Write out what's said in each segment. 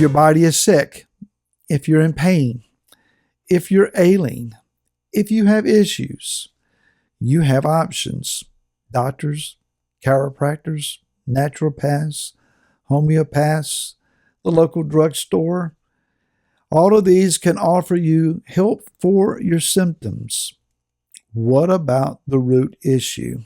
your body is sick, if you're in pain, if you're ailing, if you have issues, you have options. Doctors, chiropractors, naturopaths, homeopaths, the local drugstore. All of these can offer you help for your symptoms. What about the root issue?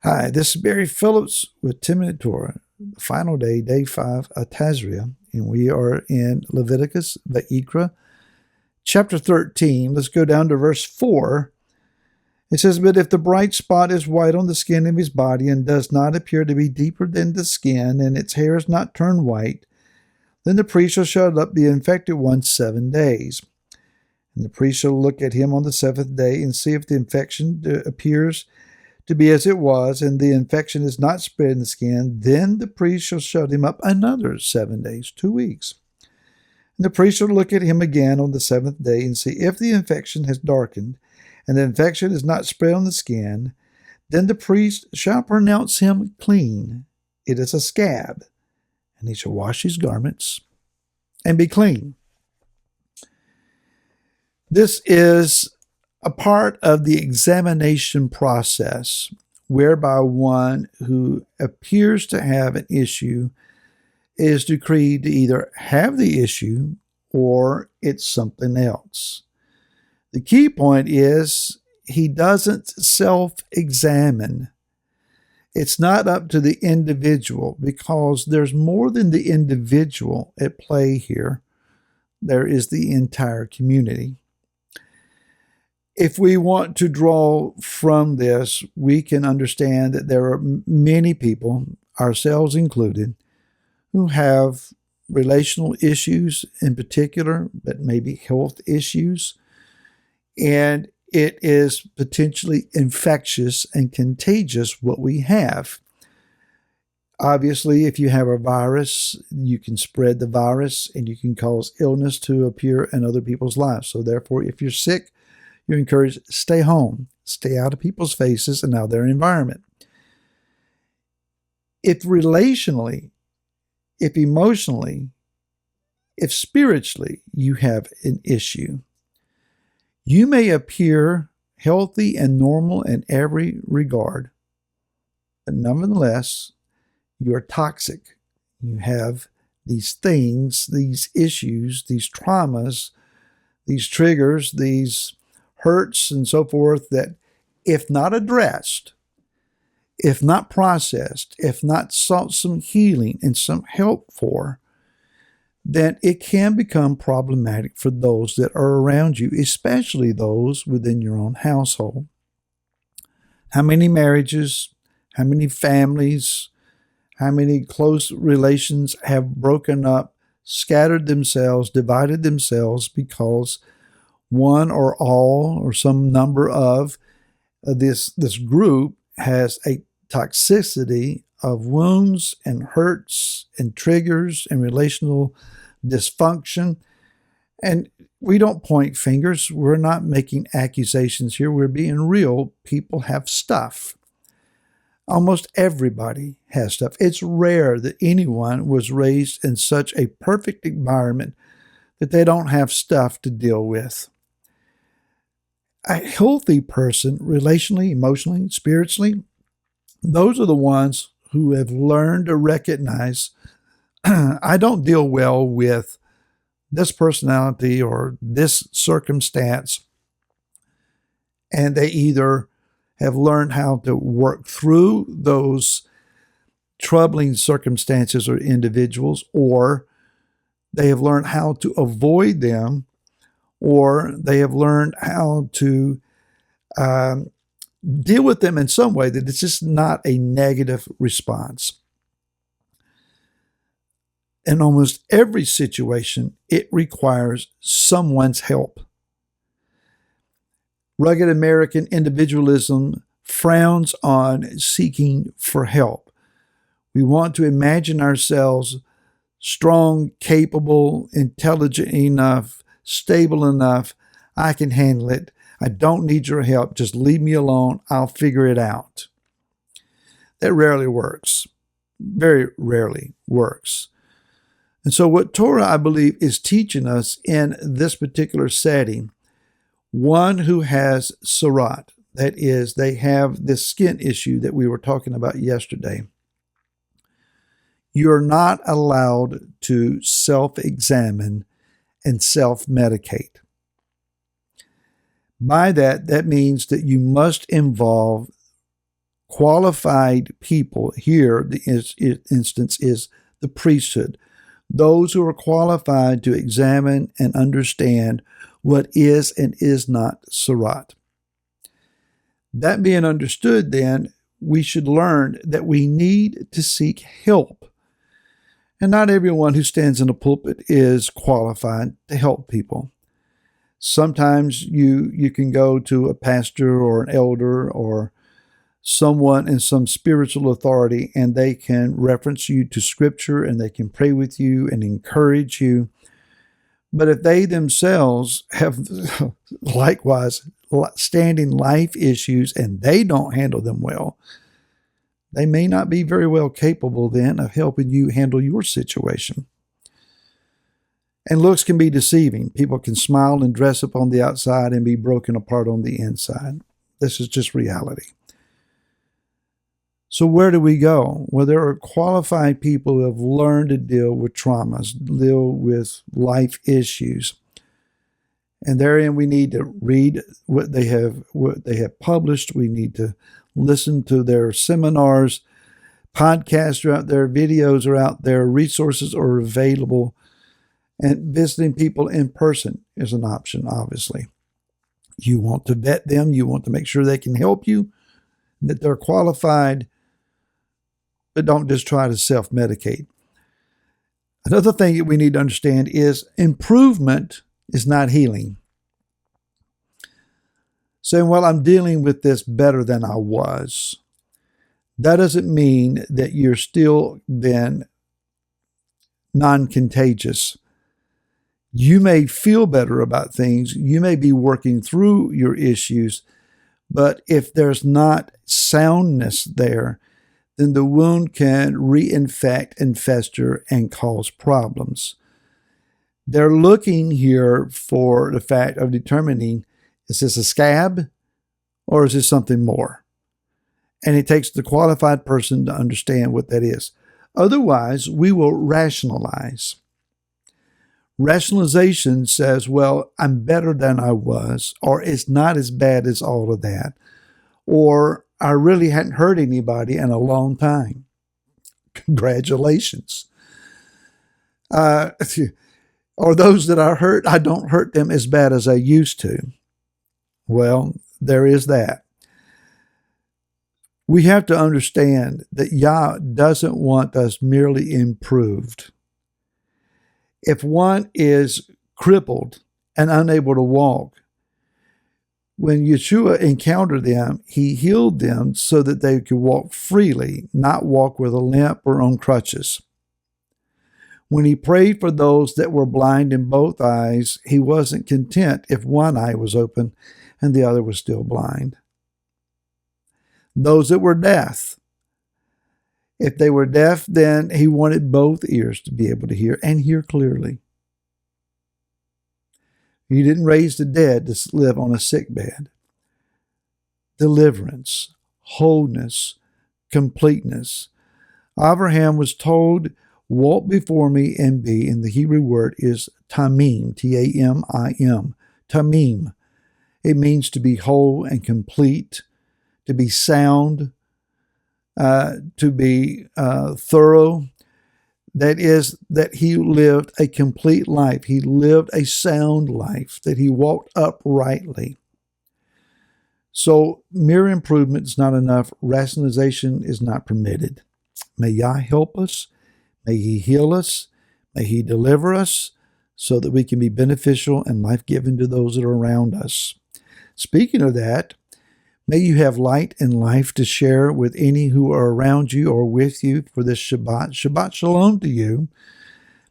Hi, this is Barry Phillips with 10-Minute Torah, the final day, day 5 of Tazria, and we are in Leviticus, Vayikra, chapter 13. Let's go down to verse 4. It says, "But if the bright spot is white on the skin of his body and does not appear to be deeper than the skin, and its hair is not turned white, then the priest shall shut up the infected one 7 days. And the priest shall look at him on the 7th day and see if the infection appears to be as it was, and the infection is not spread in the skin. Then the priest shall shut him up another 7 days," 2 weeks. "And the priest shall look at him again on the 7th day and see if the infection has darkened, and the infection is not spread on the skin. Then the priest shall pronounce him clean. It is a scab. And he shall wash his garments and be clean." This is a part of the examination process whereby one who appears to have an issue is decreed to either have the issue or it's something else. The key point is he doesn't self-examine. It's not up to the individual, because there's more than the individual at play here. There is the entire community. If we want to draw from this, we can understand that there are many people, ourselves included, who have relational issues in particular, but maybe health issues. And it is potentially infectious and contagious what we have. Obviously, if you have a virus, you can spread the virus and you can cause illness to appear in other people's lives. So therefore, if you're sick, you're encouraged to stay home, stay out of people's faces and out of their environment. If relationally, if emotionally, if spiritually you have an issue, you may appear healthy and normal in every regard, but nonetheless, you are toxic. You have these things, these issues, these traumas, these triggers, these hurts and so forth that if not addressed, if not processed, if not sought some healing and some help for, then it can become problematic for those that are around you, especially those within your own household. How many marriages, how many families, how many close relations have broken up, scattered themselves, divided themselves because one or all or some number of this group has a toxicity of wounds and hurts and triggers and relational dysfunction. And we don't point fingers. We're not making accusations here. We're being real. People have stuff. Almost everybody has stuff. It's rare that anyone was raised in such a perfect environment that they don't have stuff to deal with. A healthy person, relationally, emotionally, spiritually, those are the ones who have learned to recognize, I don't deal well with this personality or this circumstance. And they either have learned how to work through those troubling circumstances or individuals, or they have learned how to avoid them, or they have learned how to deal with them in some way that it's just not a negative response. In almost every situation, it requires someone's help. Rugged American individualism frowns on seeking for help. We want to imagine ourselves strong, capable, intelligent enough, stable enough. I can handle it. I don't need your help. Just leave me alone. I'll figure it out. That rarely works. Very rarely works. And so what Torah, I believe, is teaching us in this particular setting, one who has sarat, that is, they have this skin issue that we were talking about yesterday, you're not allowed to self-examine and self-medicate. By that, that means that you must involve qualified people. Here, the instance is the priesthood, those who are qualified to examine and understand what is and is not sarat. That being understood, then, we should learn that we need to seek help. And not everyone who stands in a pulpit is qualified to help people. Sometimes you can go to a pastor or an elder or someone in some spiritual authority, and they can reference you to Scripture and they can pray with you and encourage you. But if they themselves have likewise standing life issues and they don't handle them well, they may not be very well capable then of helping you handle your situation. And looks can be deceiving. People can smile and dress up on the outside and be broken apart on the inside. This is just reality. So where do we go? Well, there are qualified people who have learned to deal with traumas, deal with life issues. And therein we need to read what they have published. We need to listen to their seminars. Podcasts are out there, videos are out there, resources are available. And visiting people in person is an option, obviously. You want to vet them. You want to make sure they can help you, that they're qualified, but don't just try to self-medicate. Another thing that we need to understand is improvement is not healing. Saying, well, I'm dealing with this better than I was. That doesn't mean that you're still then non-contagious. You may feel better about things. You may be working through your issues, but if there's not soundness there, then the wound can reinfect and fester and cause problems. They're looking here for the fact of determining, is this a scab or is this something more? And it takes the qualified person to understand what that is. Otherwise, we will rationalize. Rationalization says, well, I'm better than I was, or it's not as bad as all of that, or I really hadn't hurt anybody in a long time. Congratulations. Or those that I hurt, I don't hurt them as bad as I used to. Well, there is that. We have to understand that Yah doesn't want us merely improved. If one is crippled and unable to walk, when Yeshua encountered them, he healed them so that they could walk freely, not walk with a limp or on crutches. When he prayed for those that were blind in both eyes, he wasn't content if one eye was open and the other was still blind. Those that were deaf, if they were deaf, then he wanted both ears to be able to hear and hear clearly. He didn't raise the dead to live on a sick bed. Deliverance, wholeness, completeness. Abraham was told, walk before me and be, and the Hebrew word is tamim, T-A-M-I-M, tamim. It means to be whole and complete, to be sound, to be thorough. That is, that he lived a complete life. He lived a sound life, that he walked uprightly. So mere improvement is not enough. Rationalization is not permitted. May Yah help us. May he heal us. May he deliver us so that we can be beneficial and life-giving to those that are around us. Speaking of that, may you have light and life to share with any who are around you or with you for this Shabbat. Shabbat Shalom to you.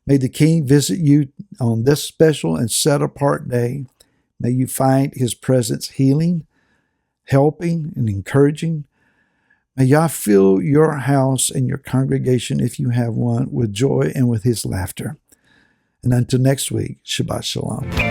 May the King visit you on this special and set-apart day. May you find his presence healing, helping, and encouraging. May Yah fill your house and your congregation, if you have one, with joy and with his laughter. And until next week, Shabbat Shalom.